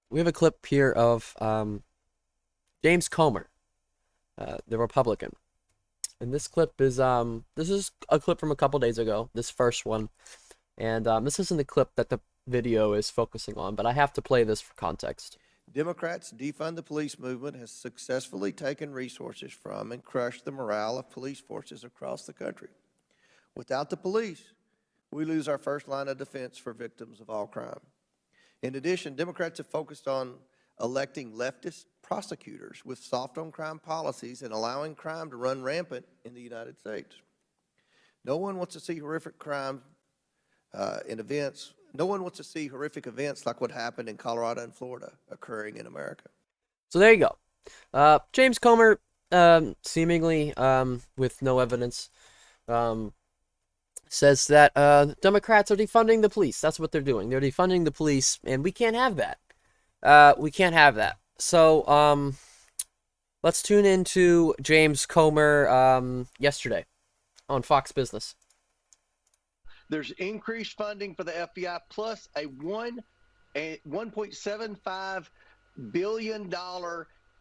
we have a clip here of James Comer, the Republican. And this clip is this is a clip from a couple days ago, this first one. And this isn't the clip that the video is focusing on, but I have to play this for context. Democrats' defund the police movement has successfully taken resources from and crushed the morale of police forces across the country. Without the police, we lose our first line of defense for victims of all crime. In addition, Democrats have focused on electing leftist prosecutors with soft on crime policies and allowing crime to run rampant in the United States. No one wants to see horrific crime in events. No one wants to see horrific events like what happened in Colorado and Florida occurring in America. So there you go. James Comer, seemingly with no evidence, says that Democrats are defunding the police. That's what they're doing. They're defunding the police, and we can't have that. We can't have that. So let's tune into James Comer yesterday on Fox Business. There's increased funding for the FBI plus a $1.75 billion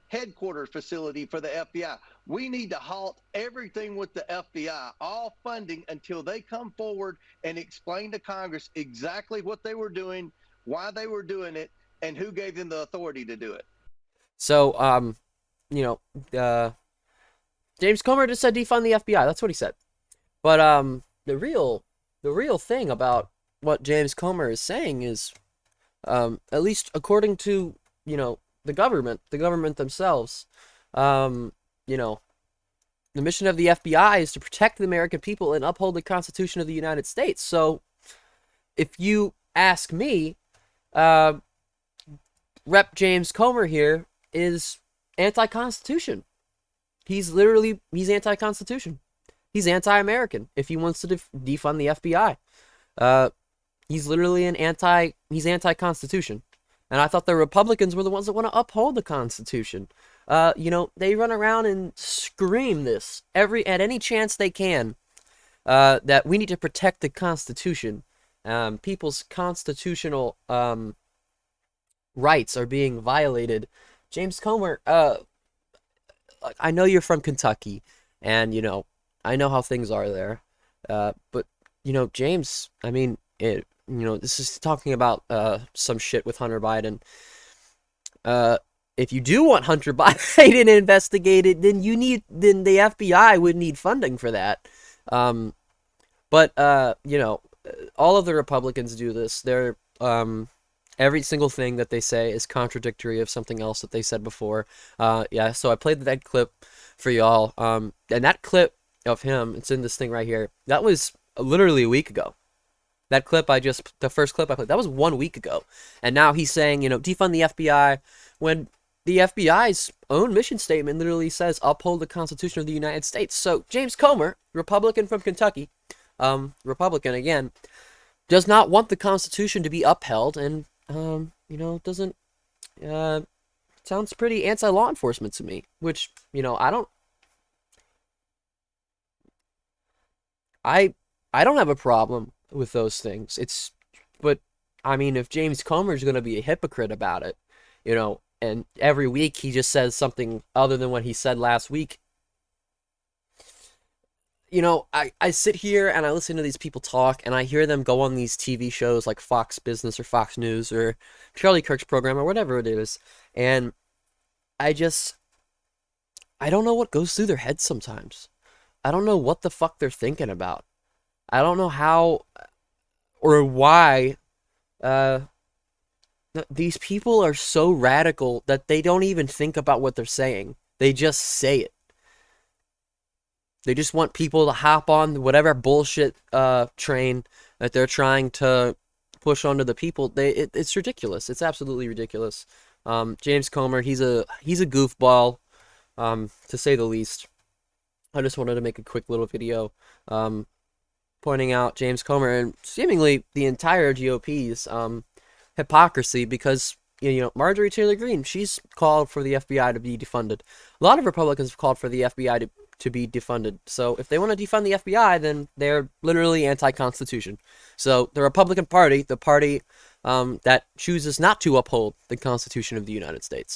headquarters facility for the FBI. We need to halt everything with the FBI, all funding, until they come forward and explain to Congress exactly what they were doing, why they were doing it, and who gave them the authority to do it. So, James Comer just said defund the FBI. That's what he said. But the real thing about what James Comer is saying is, at least according to the government themselves, the mission of the FBI is to protect the American people and uphold the Constitution of the United States. So, if you ask me, Rep. James Comer here is anti-Constitution. He's anti-Constitution. He's anti-American if he wants to defund the FBI. He's literally he's anti-Constitution. And I thought the Republicans were the ones that want to uphold the Constitution. They run around and scream this at any chance they can, that we need to protect the Constitution. People's constitutional rights are being violated. James Comer, I know you're from Kentucky, and I know how things are there. But James, I mean, this is talking about some shit with Hunter Biden. If you do want Hunter Biden investigated, then the FBI would need funding for that. But all of the Republicans do this. They're every single thing that they say is contradictory of something else that they said before. So I played that clip for y'all. And that clip of him, it's in this thing right here. That was literally a week ago. That clip the first clip I played, that was 1 week ago. And now he's saying, defund the FBI, when the FBI's own mission statement literally says uphold the Constitution of the United States. So James Comer, Republican from Kentucky, Republican again, does not want the Constitution to be upheld, and doesn't sounds pretty anti-law enforcement to me, which I don't have a problem with those things. But I mean, if James Comer is going to be a hypocrite about it, and every week he just says something other than what he said last week, I sit here and I listen to these people talk, and I hear them go on these TV shows like Fox Business or Fox News or Charlie Kirk's program or whatever it is, and I don't know what goes through their heads sometimes. I don't know what the fuck they're thinking about. I don't know how or why these people are so radical that they don't even think about what they're saying. They just say it. They just want people to hop on whatever bullshit train that they're trying to push onto the people. It's ridiculous. It's absolutely ridiculous. James Comer, he's a goofball, to say the least. I just wanted to make a quick little video pointing out James Comer and seemingly the entire GOP's hypocrisy, because Marjorie Taylor Greene, she's called for the FBI to be defunded. A lot of Republicans have called for the FBI to be defunded. So if they want to defund the FBI, then they're literally anti-Constitution. So the Republican Party, the party that chooses not to uphold the Constitution of the United States.